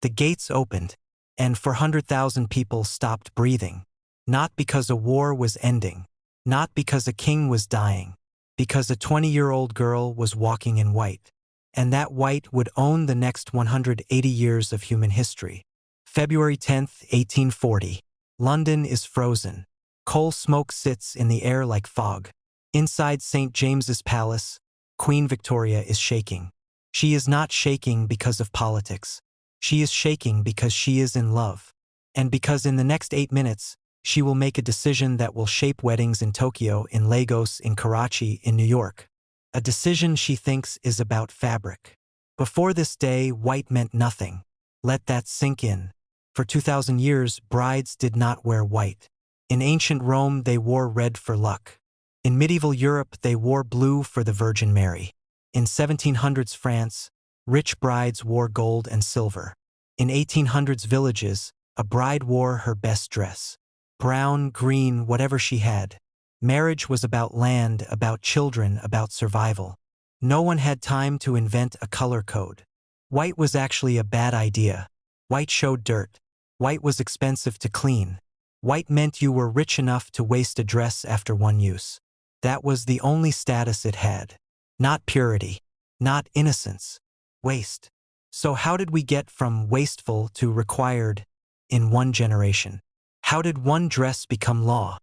The gates opened, and 400,000 people stopped breathing. Not because a war was ending, not because a king was dying, because a 20-year-old girl was walking in white. And that white would own the next 180 years of human history. February 10, 1840. London is frozen. Coal smoke sits in the air like fog. Inside St. James's Palace, Queen Victoria is shaking. She is not shaking because of politics. She is shaking because she is in love. And because in the next 8 minutes, she will make a decision that will shape weddings in Tokyo, in Lagos, in Karachi, in New York. A decision she thinks is about fabric. Before this day, white meant nothing. Let that sink in. For 2,000 years, brides did not wear white. In ancient Rome, they wore red for luck. In medieval Europe, they wore blue for the Virgin Mary. In 1700s France, rich brides wore gold and silver. In 1800s villages, a bride wore her best dress. Brown, green, whatever she had. Marriage was about land, about children, about survival. No one had time to invent a color code. White was actually a bad idea. White showed dirt. White was expensive to clean. White meant you were rich enough to waste a dress after one use. That was the only status it had. Not purity. Not innocence. Waste. So how did we get from wasteful to required in one generation? How did one dress become law?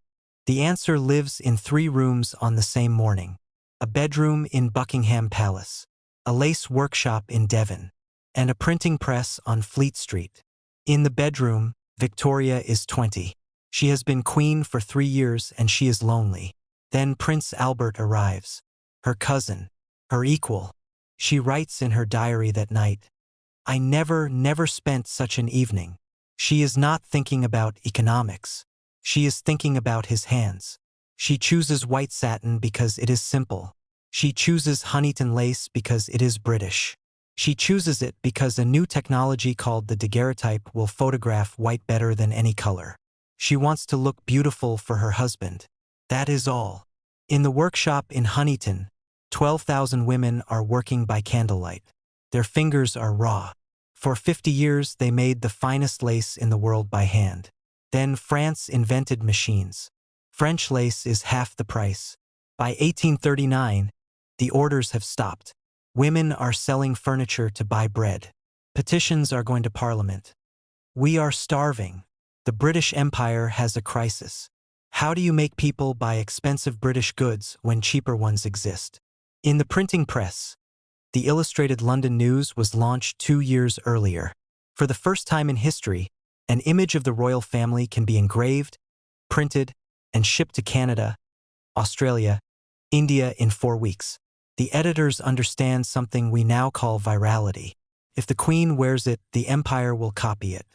The answer lives in 3 rooms on the same morning. A bedroom in Buckingham Palace, a lace workshop in Devon, and a printing press on Fleet Street. In the bedroom, Victoria is 20. She has been queen for 3 years and she is lonely. Then Prince Albert arrives. Her cousin, her equal. She writes in her diary that night, "I never spent such an evening." She is not thinking about economics. She is thinking about his hands. She chooses white satin because it is simple. She chooses Huntington lace because it is British. She chooses it because a new technology called the daguerreotype will photograph white better than any color. She wants to look beautiful for her husband. That is all. In the workshop in Huntington, 12,000 women are working by candlelight. Their fingers are raw. For 50 years, they made the finest lace in the world by hand. Then France invented machines. French lace is half the price. By 1839, the orders have stopped. Women are selling furniture to buy bread. Petitions are going to Parliament. We are starving. The British Empire has a crisis. How do you make people buy expensive British goods when cheaper ones exist? In the printing press, the Illustrated London News was launched 2 years earlier. For the first time in history, an image of the royal family can be engraved, printed, and shipped to Canada, Australia, India in 4 weeks. The editors understand something we now call virality. If the Queen wears it, the empire will copy it.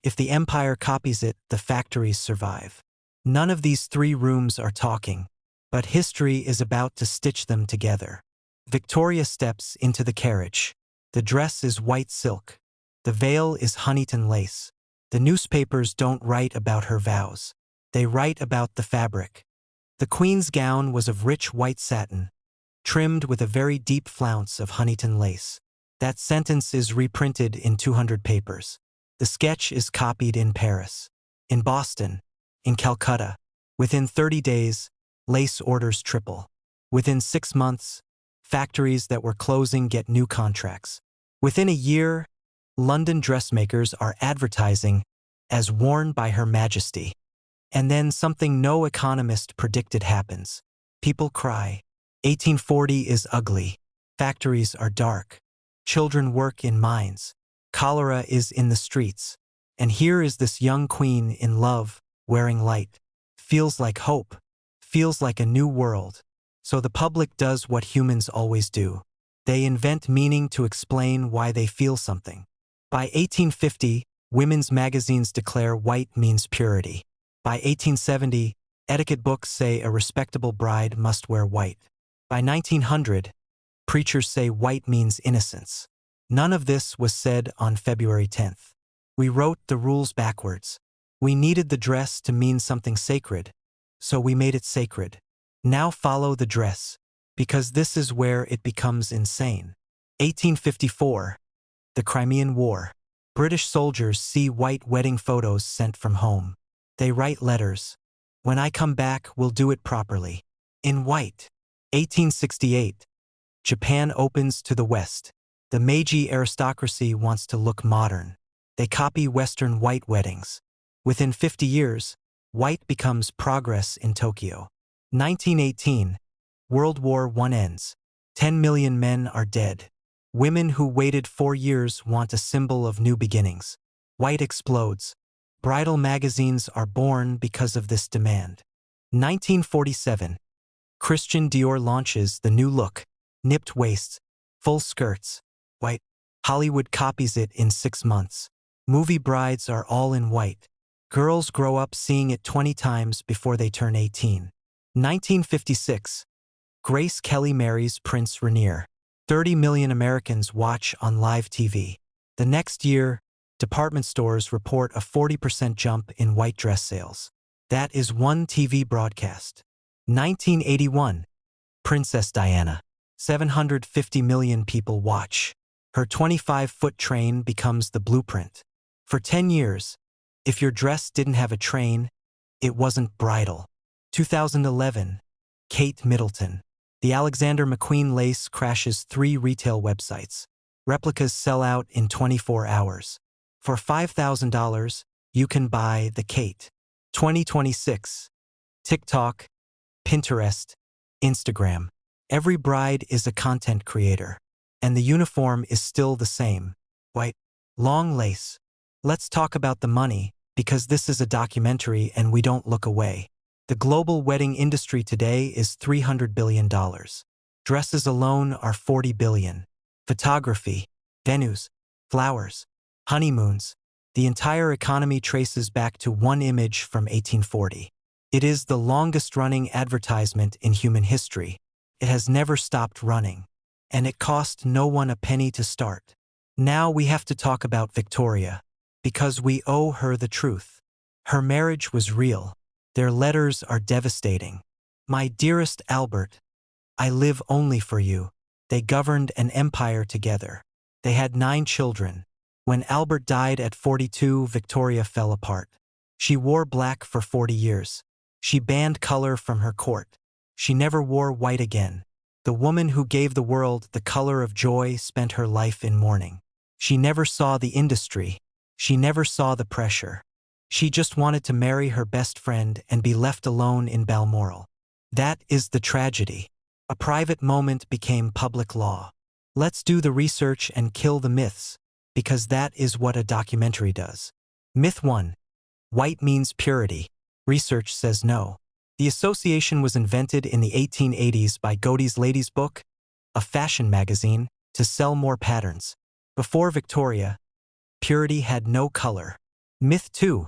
If the empire copies it, the factories survive. None of these 3 rooms are talking, but history is about to stitch them together. Victoria steps into the carriage. The dress is white silk. The veil is Huntington lace. The newspapers don't write about her vows. They write about the fabric. The Queen's gown was of rich white satin, trimmed with a very deep flounce of Huntington lace. That sentence is reprinted in 200 papers. The sketch is copied in Paris, in Boston, in Calcutta. Within 30 days, lace orders triple. Within 6 months, factories that were closing get new contracts. Within a year, London dressmakers are advertising as worn by Her Majesty. And then something no economist predicted happens. People cry. 1840 is ugly. Factories are dark. Children work in mines. Cholera is in the streets. And here is this young queen in love, wearing light. Feels like hope. Feels like a new world. So the public does what humans always do. They invent meaning to explain why they feel something. By 1850, women's magazines declare white means purity. By 1870, etiquette books say a respectable bride must wear white. By 1900, preachers say white means innocence. None of this was said on February 10th. We wrote the rules backwards. We needed the dress to mean something sacred, so we made it sacred. Now follow the dress, because this is where it becomes insane. 1854, the Crimean War. British soldiers see white wedding photos sent from home. They write letters. When I come back, we'll do it properly. In white. 1868. Japan opens to the West. The Meiji aristocracy wants to look modern. They copy Western white weddings. Within 50 years, white becomes progress in Tokyo. 1918. World War I ends. 10 million men are dead. Women who waited 4 years want a symbol of new beginnings. White explodes. Bridal magazines are born because of this demand. 1947. Christian Dior launches the new look. Nipped waists, full skirts, white. Hollywood copies it in 6 months. Movie brides are all in white. Girls grow up seeing it 20 times before they turn 18. 1956. Grace Kelly marries Prince Rainier. 30 million Americans watch on live TV. The next year, department stores report a 40% jump in white dress sales. That is one TV broadcast. 1981. Princess Diana. 750 million people watch. Her 25-foot train becomes the blueprint. For 10 years, if your dress didn't have a train, it wasn't bridal. 2011. Kate Middleton. The Alexander McQueen lace crashes 3 retail websites. Replicas sell out in 24 hours. For $5,000, you can buy the Kate. 2026. TikTok, Pinterest, Instagram. Every bride is a content creator. And the uniform is still the same. White, long lace. Let's talk about the money, because this is a documentary and we don't look away. The global wedding industry today is $300 billion. Dresses alone are $40 billion. Photography, venues, flowers, honeymoons. The entire economy traces back to one image from 1840. It is the longest-running advertisement in human history. It has never stopped running. And it cost no one a penny to start. Now we have to talk about Victoria, because we owe her the truth. Her marriage was real. Their letters are devastating. My dearest Albert, I live only for you. They governed an empire together. They had 9 children. When Albert died at 42, Victoria fell apart. She wore black for 40 years. She banned color from her court. She never wore white again. The woman who gave the world the color of joy spent her life in mourning. She never saw the industry. She never saw the pressure. She just wanted to marry her best friend and be left alone in Balmoral. That is the tragedy. A private moment became public law. Let's do the research and kill the myths, because that is what a documentary does. Myth 1. White means purity. Research says no. The association was invented in the 1880s by Godey's Ladies' Book, a fashion magazine, to sell more patterns. Before Victoria, purity had no color. Myth 2.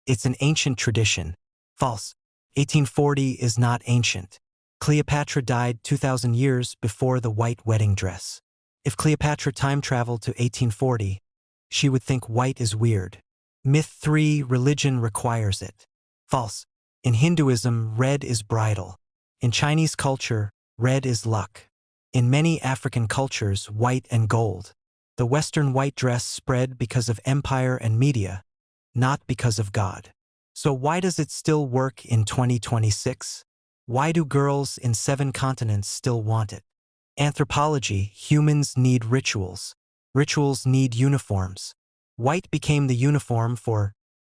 It's an ancient tradition. False. 1840 is not ancient. Cleopatra died 2,000 years before the white wedding dress. If Cleopatra time traveled to 1840, she would think white is weird. Myth 3. Religion requires it. False. In Hinduism, red is bridal. In Chinese culture, red is luck. In many African cultures, white and gold. The Western white dress spread because of empire and media, not because of God. So why does it still work in 2026? Why do girls in 7 continents still want it? Anthropology, humans need rituals. Rituals need uniforms. White became the uniform for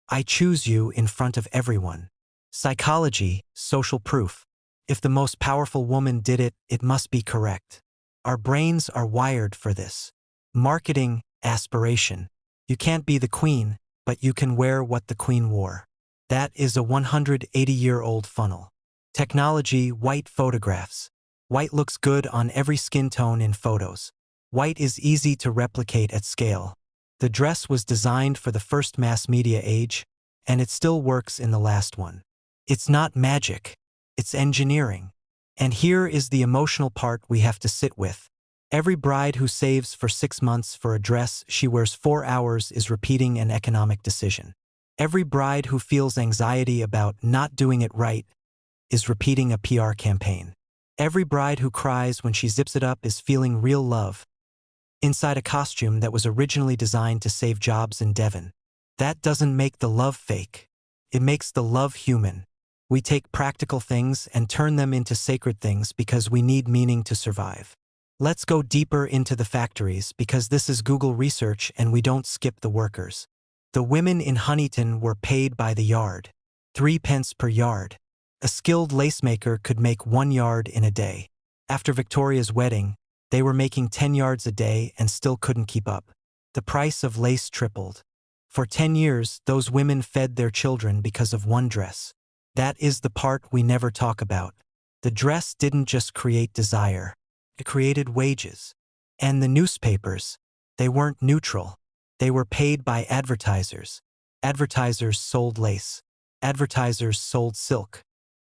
I choose you in front of everyone. Psychology, social proof. If the most powerful woman did it, it must be correct. Our brains are wired for this. Marketing, aspiration. You can't be the queen, but you can wear what the queen wore. That is a 180-year-old funnel. Technology, white photographs. White looks good on every skin tone in photos. White is easy to replicate at scale. The dress was designed for the first mass media age, and it still works in the last one. It's not magic. It's engineering. And here is the emotional part we have to sit with. Every bride who saves for 6 months for a dress she wears 4 hours is repeating an economic decision. Every bride who feels anxiety about not doing it right is repeating a PR campaign. Every bride who cries when she zips it up is feeling real love. inside a costume that was originally designed to save jobs in Devon. That doesn't make the love fake. It makes the love human. We take practical things and turn them into sacred things because we need meaning to survive. Let's go deeper into the factories because this is Google research and we don't skip the workers. The women in Huntington were paid by the yard. 3 pence per yard. A skilled lacemaker could make 1 yard in a day. After Victoria's wedding, they were making 10 yards a day and still couldn't keep up. The price of lace tripled. For 10 years, those women fed their children because of one dress. That is the part we never talk about. The dress didn't just create desire. It created wages. And the newspapers, they weren't neutral. They were paid by advertisers. Advertisers sold lace. Advertisers sold silk.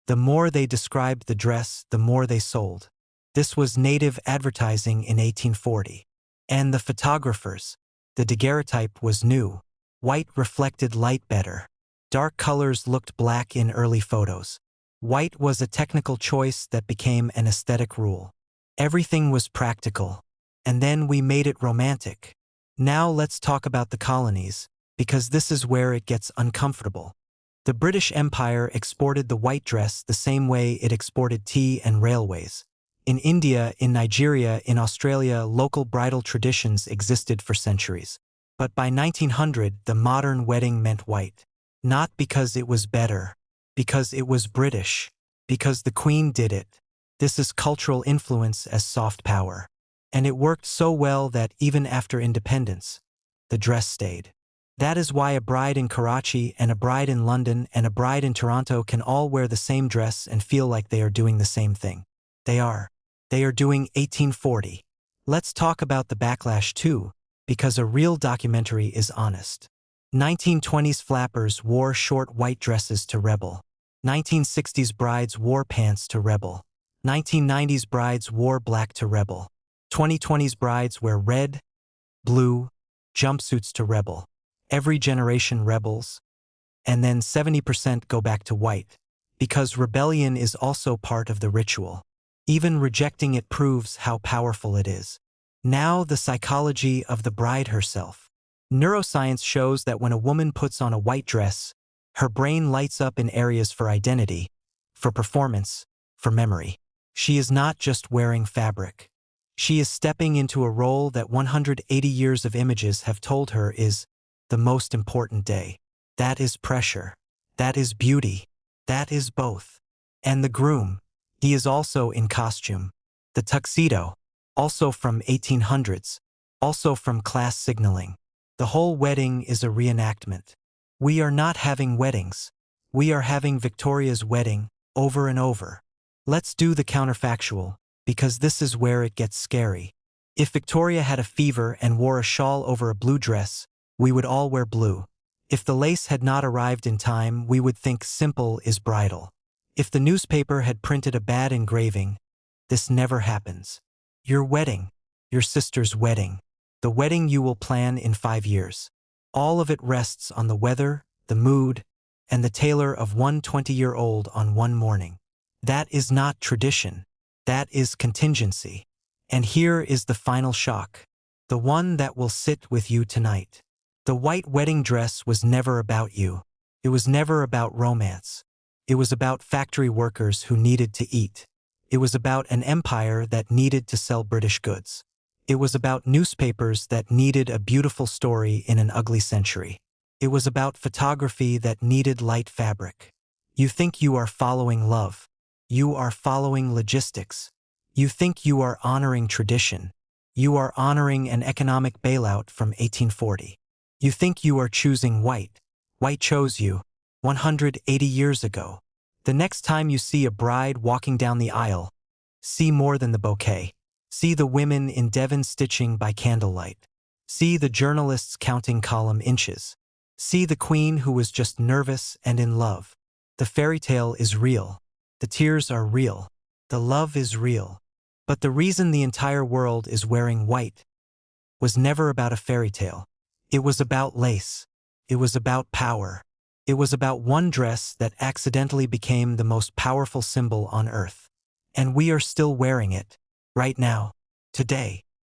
The more they described the dress, the more they sold. This was native advertising in 1840. And the photographers. The daguerreotype was new. White reflected light better. Dark colors looked black in early photos. White was a technical choice that became an aesthetic rule. Everything was practical. And then we made it romantic. Now let's talk about the colonies, because this is where it gets uncomfortable. The British Empire exported the white dress the same way it exported tea and railways. In India, in Nigeria, in Australia, local bridal traditions existed for centuries. But by 1900, the modern wedding meant white. Not because it was better, because it was British, because the Queen did it. This is cultural influence as soft power. And it worked so well that even after independence, the dress stayed. That is why a bride in Karachi and a bride in London and a bride in Toronto can all wear the same dress and feel like they are doing the same thing. They are doing 1840. Let's talk about the backlash too, because a real documentary is honest. 1920s flappers wore short white dresses to rebel. 1960s brides wore pants to rebel. 1990s brides wore black to rebel. 2020s brides wear red, blue, jumpsuits to rebel. Every generation rebels. And then 70% go back to white. Because rebellion is also part of the ritual. Even rejecting it proves how powerful it is. Now the psychology of the bride herself. Neuroscience shows that when a woman puts on a white dress, her brain lights up in areas for identity, for performance, for memory. She is not just wearing fabric. She is stepping into a role that 180 years of images have told her is the most important day. That is pressure. That is beauty. That is both. And the groom, he is also in costume. The tuxedo, also from 1800s, also from class signaling. The whole wedding is a reenactment. We are not having weddings. We are having Victoria's wedding over and over. Let's do the counterfactual, because this is where it gets scary. If Victoria had a fever and wore a shawl over a blue dress, we would all wear blue. If the lace had not arrived in time, we would think simple is bridal. If the newspaper had printed a bad engraving, this never happens. Your wedding, your sister's wedding, the wedding you will plan in 5 years. All of it rests on the weather, the mood, and the tailor of one 20-year-old on one morning. That is not tradition. That is contingency. And here is the final shock. The one that will sit with you tonight. The white wedding dress was never about you. It was never about romance. It was about factory workers who needed to eat. It was about an empire that needed to sell British goods. It was about newspapers that needed a beautiful story in an ugly century. It was about photography that needed light fabric. You think you are following love. You are following logistics. You think you are honoring tradition. You are honoring an economic bailout from 1840. You think you are choosing white. White chose you 180 years ago. The next time you see a bride walking down the aisle, see more than the bouquet. See the women in Devon stitching by candlelight. See the journalists counting column inches. See the queen who was just nervous and in love. The fairy tale is real. The tears are real. The love is real. But the reason the entire world is wearing white was never about a fairy tale. It was about lace. It was about power. It was about one dress that accidentally became the most powerful symbol on earth. And we are still wearing it. Right now. Today.